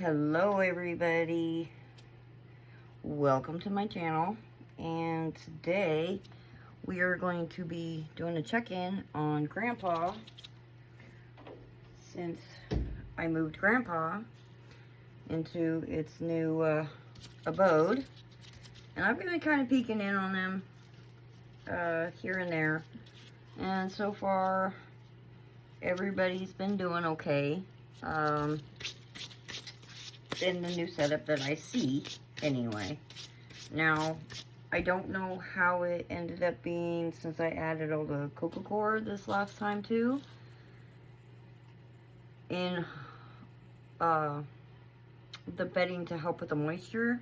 Hello everybody, welcome to my channel, and today we are going to be doing a check-in on Grandpa since I moved Grandpa into its new abode, and I've been kind of peeking in on them here and there, and so far everybody's been doing okay. In the new setup that I see anyway. Now, I don't know how it ended up being since I added all the cocoa core this last time too. In the bedding to help with the moisture.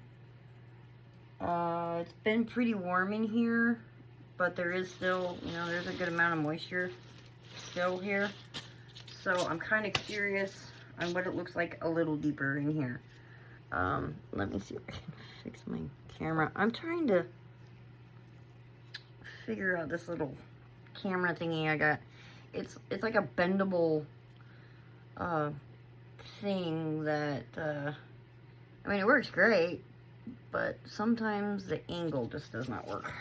It's been pretty warm in here, but there is still, there's a good amount of moisture still here. So I'm kind of curious on what it looks like a little deeper in here. Let me see if I can fix my camera. I'm trying to figure out this little camera thingy I got. It's like a bendable thing that I mean, it works great, but sometimes the angle just does not work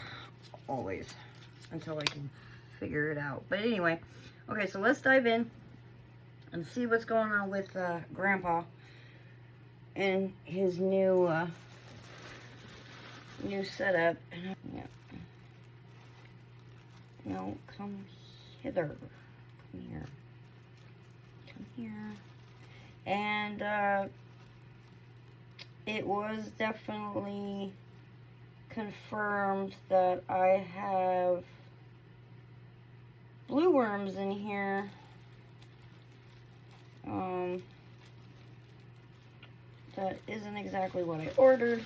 always until I can figure it out. But anyway, okay, so let's dive in and see what's going on with Grandpa and his new setup. Yeah. No, come hither. Come here. Come here. And it was definitely confirmed that I have blue worms in here. That isn't exactly what I ordered.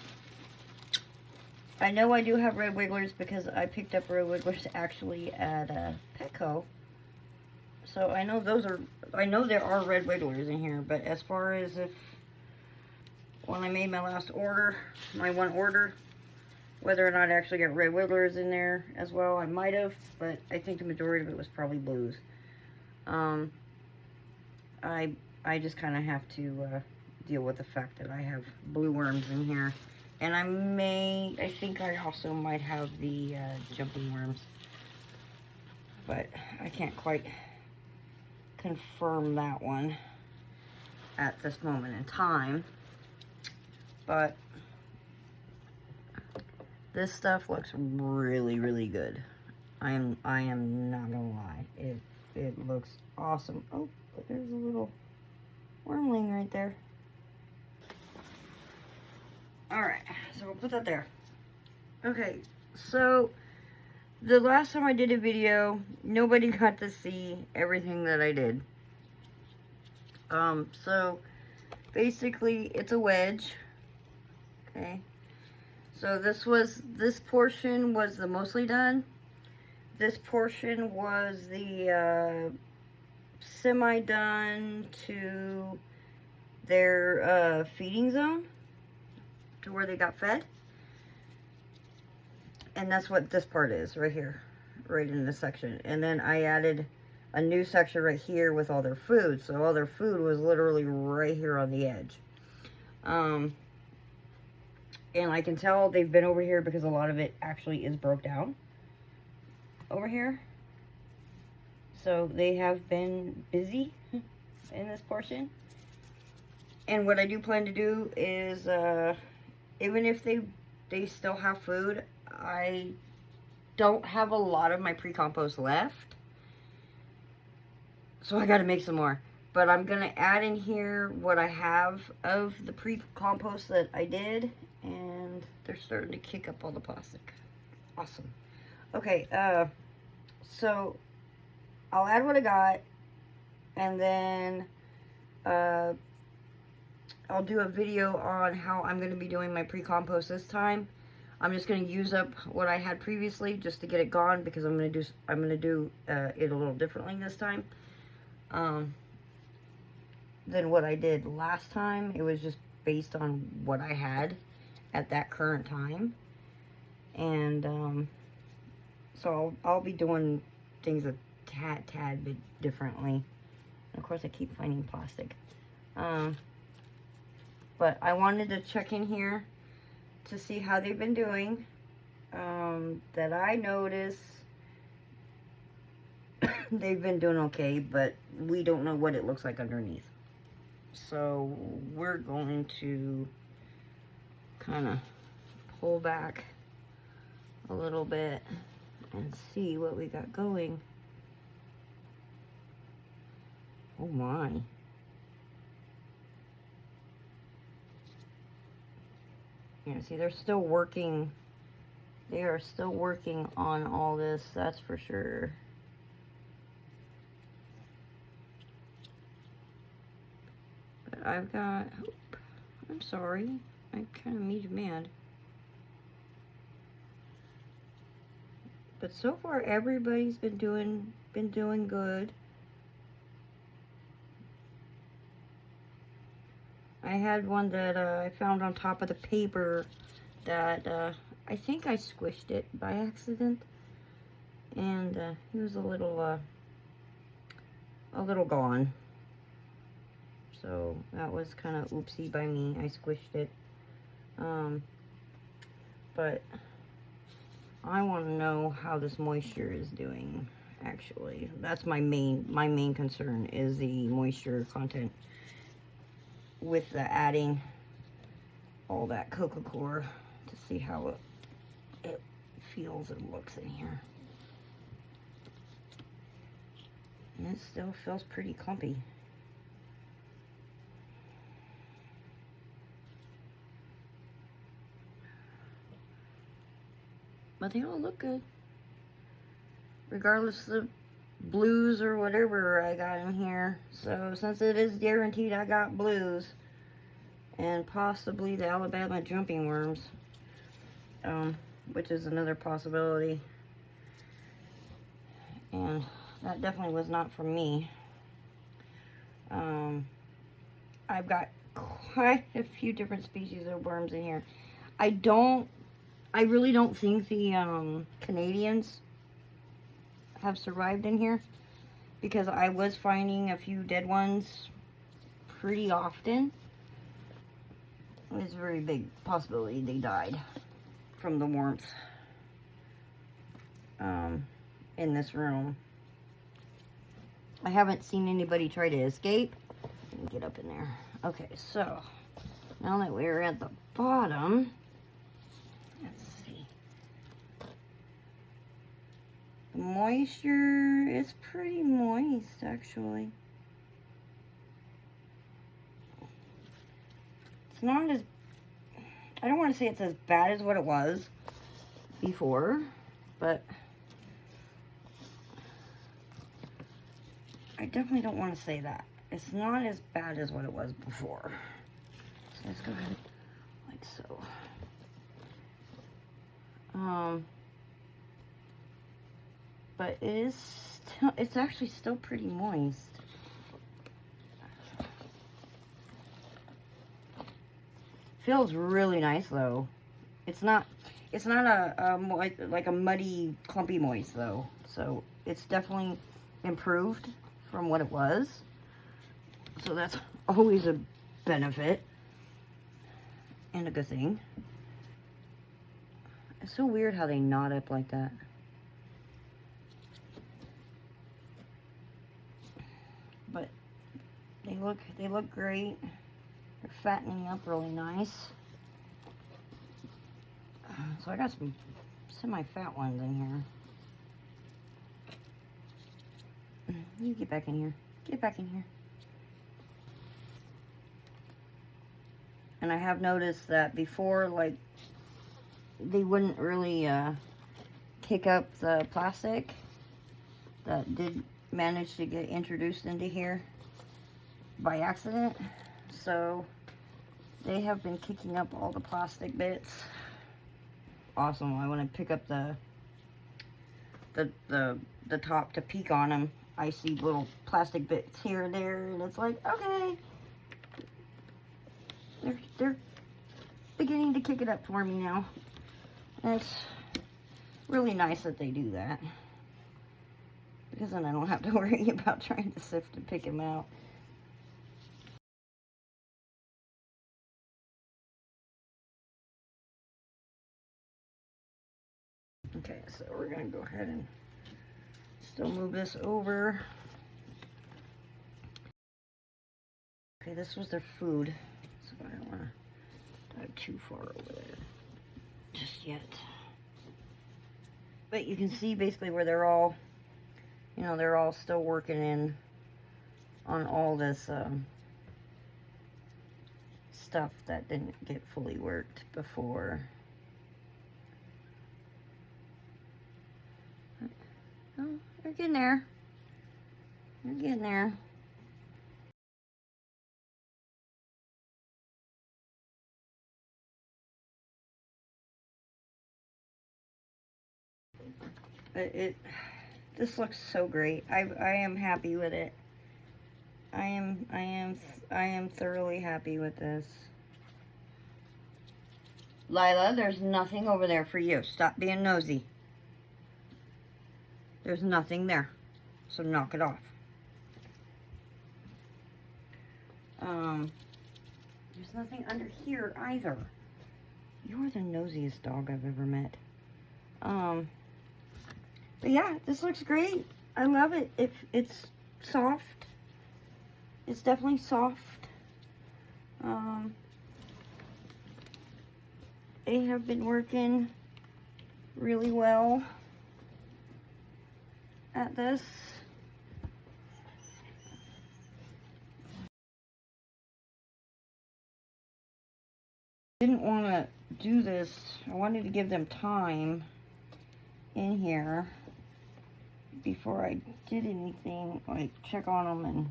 I know I do have red wigglers because I picked up red wigglers actually at Petco. So I know there are red wigglers in here, but as far as when I made my last order, my one order, whether or not I actually got red wigglers in there as well, I might have, but I think the majority of it was probably blues. I just kind of have to deal with the fact that I have blue worms in here. And I think I also might have the jumping worms. But I can't quite confirm that one at this moment in time. But this stuff looks really, really good. I am not gonna lie. It looks awesome. Oh, but there's a little wormling right there. Alright, so we'll put that there. Okay, so the last time I did a video, nobody got to see everything that I did. So basically it's a wedge. Okay. So this portion was the mostly done. This portion was the semi-done to their feeding zone, to where they got fed. And that's what this part is right here, right in this section. And then I added a new section right here with all their food. So all their food was literally right here on the edge. And I can tell they've been over here because a lot of it actually is broke down over here. So they have been busy in this portion. And what I do plan to do is, even if they still have food, I don't have a lot of my pre-compost left. So I gotta make some more. But I'm gonna add in here what I have of the pre-compost that I did. And they're starting to kick up all the plastic. Awesome. Okay, so I'll add what I got. And then I'll do a video on how I'm going to be doing my pre-compost this time. I'm just going to use up what I had previously just to get it gone, because I'm going to do it a little differently this time than what I did last time. It was just based on what I had at that current time. And so I'll be doing things a tad bit differently. And of course I keep finding plastic. But I wanted to check in here to see how they've been doing. That I notice they've been doing okay, but we don't know what it looks like underneath. So we're going to kind of pull back a little bit and see what we got going. Oh my. Yeah, see, they're still working. They are still working on all this, that's for sure. But I've got, oh, I'm sorry, I kind of made you mad. But so far, everybody's been doing good. I had one that I found on top of the paper that I think I squished it by accident, and he was a little gone. So that was kind of oopsie by me. I squished it. But I want to know how this moisture is doing. Actually, that's my main concern, is the moisture content with the adding all that cocoa core, to see how it feels and looks in here. And it still feels pretty clumpy. But they all look good, regardless of blues or whatever I got in here. So since it is guaranteed I got blues, and possibly the Alabama jumping worms, which is another possibility, and that definitely was not from me. I've got quite a few different species of worms in here. I really don't think the Canadians have survived in here, because I was finding a few dead ones pretty often. There's a very big possibility they died from the warmth in this room. I haven't seen anybody try to escape. Let me get up in there. Okay, so now that we're at the bottom, let's see. The moisture is pretty moist, actually. It's not as, I don't want to say it's as bad as what it was before, but I definitely don't want to say that. It's not as bad as what it was before. So let's go ahead like so. But it is still, it's actually still pretty moist. Feels really nice though. It's not like a muddy, clumpy moist though. So it's definitely improved from what it was. So that's always a benefit and a good thing. It's so weird how they knot up like that. But they look great. They're fattening up really nice. So I got some semi-fat ones in here. You get back in here. Get back in here. And I have noticed that before, like, they wouldn't really kick up the plastic that did manage to get introduced into here by accident. So they have been kicking up all the plastic bits. Awesome. I want to pick up the top to peek on them. I see little plastic bits here and there, and it's like, okay, they're beginning to kick it up for me now. And it's really nice that they do that, because then I don't have to worry about trying to sift and pick them out. Okay, so we're gonna go ahead and still move this over. Okay, this was their food, so I don't want to dive too far over there just yet. But you can see basically where they're all, you know, they're all still working in on all this stuff that didn't get fully worked before. Oh, they're getting there. They're getting there. This looks so great. I am happy with it. I am thoroughly happy with this. Lila, there's nothing over there for you. Stop being nosy. There's nothing there. So knock it off. There's nothing under here either. You're the nosiest dog I've ever met. But yeah, this looks great. I love it. It's soft. It's definitely soft. They have been working really well at this. Didn't want to do this. I wanted to give them time in here before I did anything, like check on them and,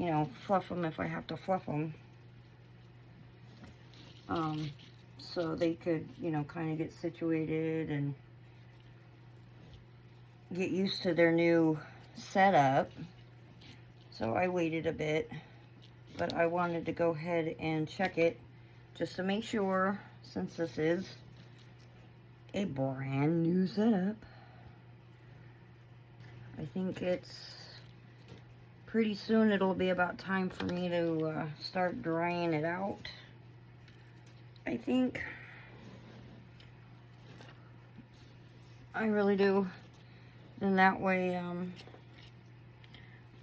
you know, fluff them if I have to fluff them. So they could, you know, kind of get situated and get used to their new setup. So I waited a bit, but I wanted to go ahead and check it just to make sure, since this is a brand new setup. I think it's pretty soon it'll be about time for me to start drying it out. I think. I really do. Then that way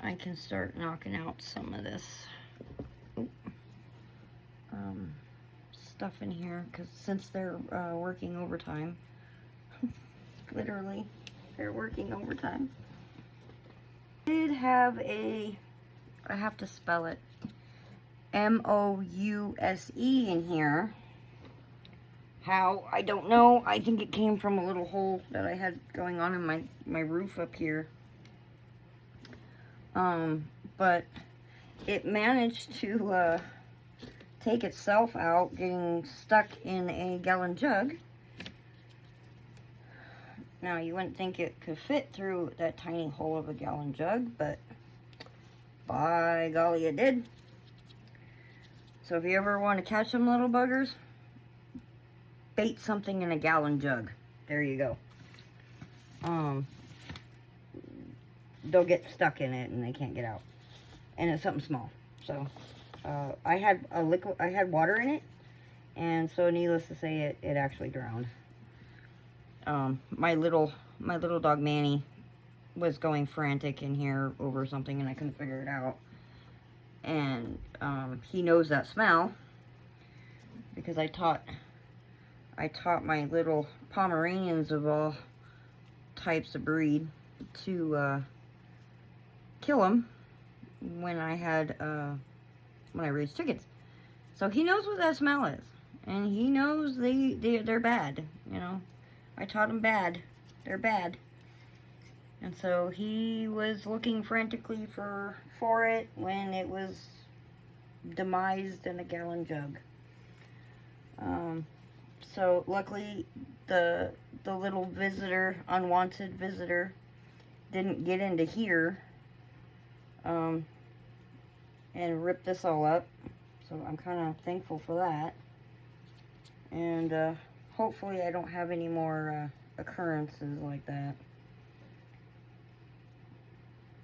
I can start knocking out some of this stuff in here, because since they're working overtime, literally, they're working overtime. I did have a, I have to spell it, M-O-U-S-E in here. How? I don't know. I think it came from a little hole that I had going on in my roof up here. But it managed to take itself out, getting stuck in a gallon jug. Now, you wouldn't think it could fit through that tiny hole of a gallon jug, but by golly, it did. So if you ever want to catch them little buggers, bait something in a gallon jug. There you go. They'll get stuck in it and they can't get out. And it's something small. So I had water in it, and so needless to say, it actually drowned. My little dog Manny was going frantic in here over something, and I couldn't figure it out. And he knows that smell, because I taught my little Pomeranians of all types of breed to kill them when I raised chickens. So he knows what that smell is, and he knows they're bad. You know, I taught him bad. They're bad. And so he was looking frantically for it when it was demised in a gallon jug. So luckily the little visitor, unwanted visitor, didn't get into here and rip this all up. So I'm kind of thankful for that. And hopefully I don't have any more occurrences like that,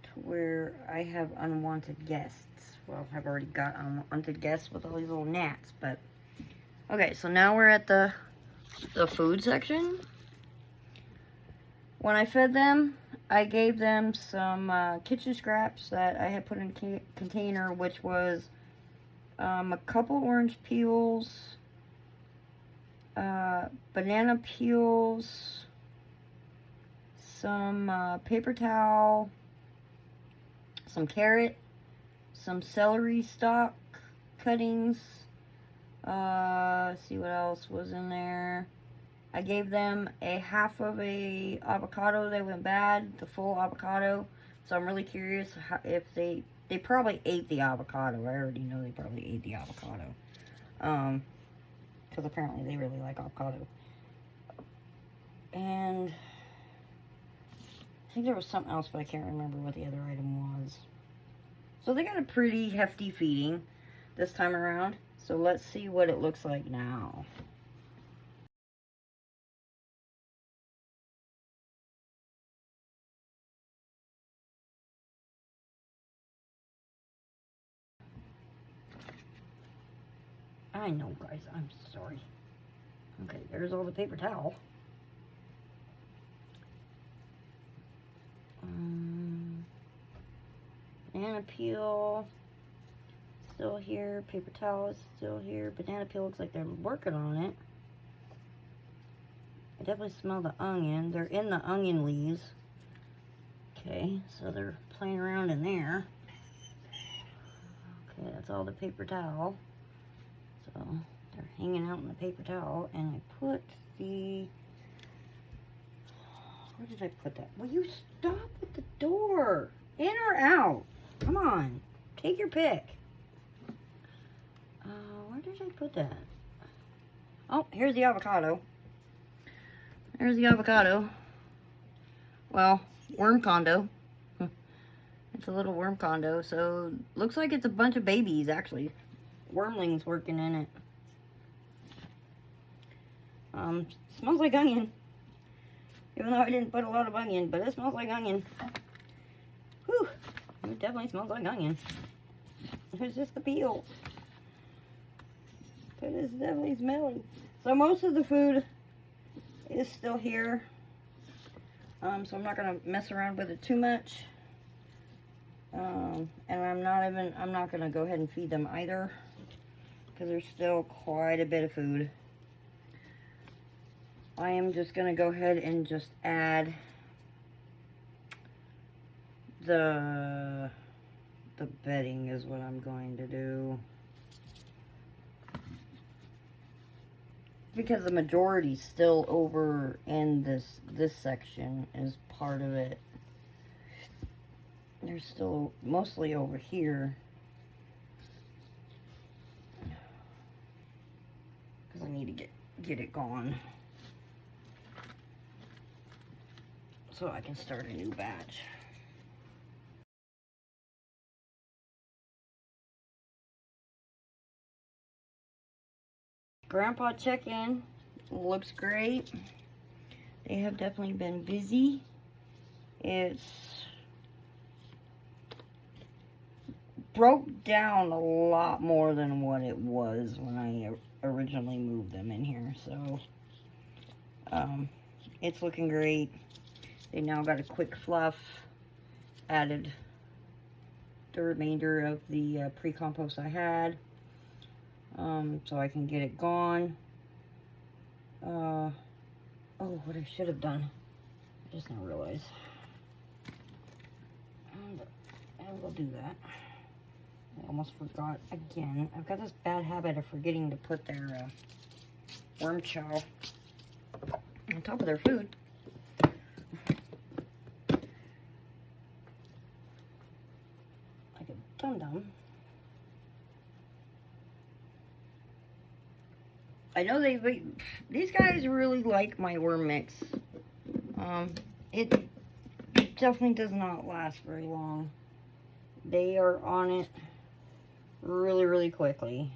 to where I have unwanted guests. Well, I've already got unwanted guests with all these little gnats, but okay, so now we're at the food section. When I fed them, I gave them some kitchen scraps that I had put in a container, which was a couple orange peels, banana peels, some paper towel, some carrot, some celery stalk cuttings. See what else was in there. I gave them a half of a avocado that went bad, the full avocado. So I'm really curious if they probably ate the avocado. I already know they probably ate the avocado. Because apparently they really like avocado. And I think there was something else, but I can't remember what the other item was. So they got a pretty hefty feeding this time around. So let's see what it looks like now. I know, guys, I'm sorry. Okay, there's all the paper towel. Banana peel, still here. Paper towel is still here. Banana peel looks like they're working on it. I definitely smell the onion. They're in the onion leaves. Okay, so they're playing around in there. Okay, that's all the paper towel. So they're hanging out in the paper towel, and I put the, where did I put that? Will you stop with the door? In or out? Come on, take your pick. Where did I put that? Oh, here's the avocado. There's the avocado. Well, worm condo. It's a little worm condo, so looks like it's a bunch of babies, actually. Wormlings working in it. Smells like onion. Even though I didn't put a lot of onion, but it smells like onion. Whew, it definitely smells like onion. It's just the peel. But it's definitely smelly. So most of the food is still here. So I'm not gonna mess around with it too much. And I'm not gonna go ahead and feed them either, because there's still quite a bit of food. I am just gonna go ahead and just add the bedding is what I'm going to do, because the majority's still over in this section is part of it. They're still mostly over here, because I need to get it gone so I can start a new batch. Grandpa check-in looks great. They have definitely been busy. It's broke down a lot more than what it was when I originally moved them in here, so it's looking great. They now got a quick fluff, added the remainder of the pre-compost I had, so I can get it gone. Oh, what I should have done, I just now realized, and I will do that. I almost forgot again. I've got this bad habit of forgetting to put their worm chow on top of their food. Like a dum-dum. I know these guys really like my worm mix. It definitely does not last very long. They are on it really, really quickly.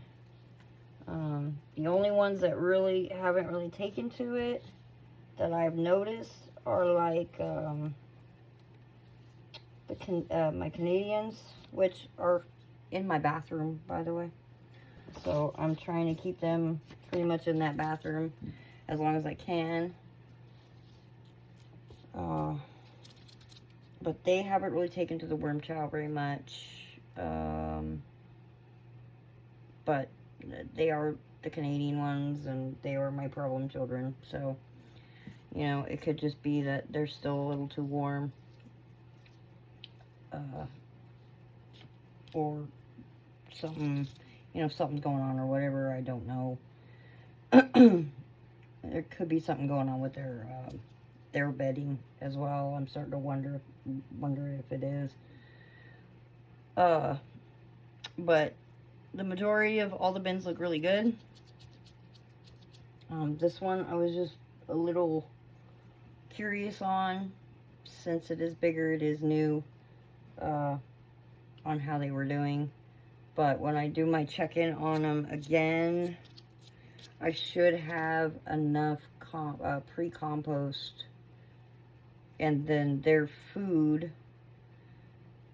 The only ones that really haven't really taken to it that I've noticed are like my Canadians, which are in my bathroom, by the way. So I'm trying to keep them pretty much in that bathroom as long as I can. But they haven't really taken to the worm chow very much. But they are the Canadian ones, and they are my problem children. So, you know, it could just be that they're still a little too warm. Or something, you know, something's going on or whatever. I don't know. There could be something going on with their bedding as well. I'm starting to wonder if it is. But the majority of all the bins look really good. This one I was just a little curious on, since it is bigger, it is new, on how they were doing. But when I do my check-in on them again, I should have enough pre-compost, and then their food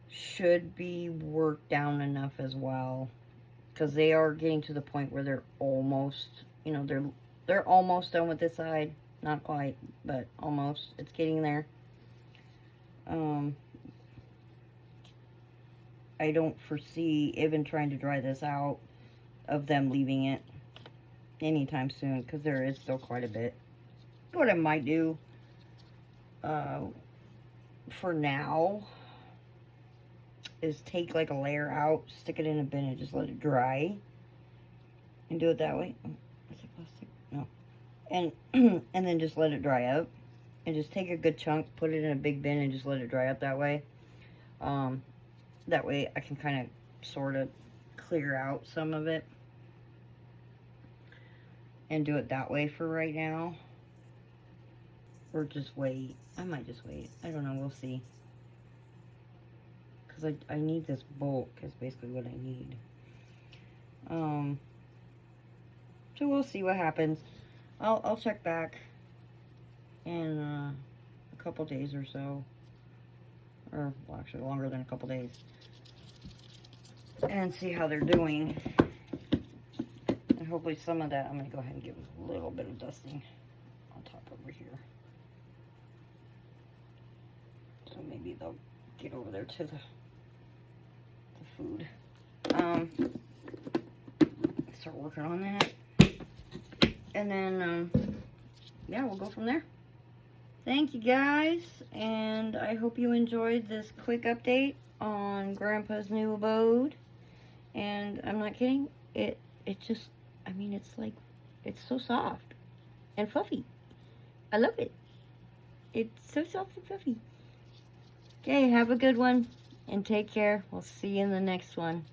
should be worked down enough as well, because they are getting to the point where they're almost, you know, they're almost done with this side. Not quite, but almost. It's getting there. I don't foresee even trying to dry this out of them leaving it anytime soon, because there is still quite a bit. What I might do for now is take like a layer out, stick it in a bin, and just let it dry, and do it that way. Is it plastic? No. And then just let it dry up, and just take a good chunk, put it in a big bin, and just let it dry up that way. That way I can kind of sort of clear out some of it and do it that way for right now. Or just wait. I might just wait. I don't know. We'll see. Because I need this bulk is basically what I need. So we'll see what happens. I'll check back in a couple days or so. Or, well, actually longer than a couple days. And see how they're doing. And hopefully some of that, I'm going to go ahead and give them a little bit of dusting on top over here. So maybe they'll get over there to the food. Start working on that. And then, yeah, we'll go from there. Thank you guys, and I hope you enjoyed this quick update on Grandpa's new abode. And I'm not kidding, it just, I mean, it's like, it's so soft and fluffy. I love it. It's so soft and fluffy. Okay, have a good one, and take care. We'll see you in the next one.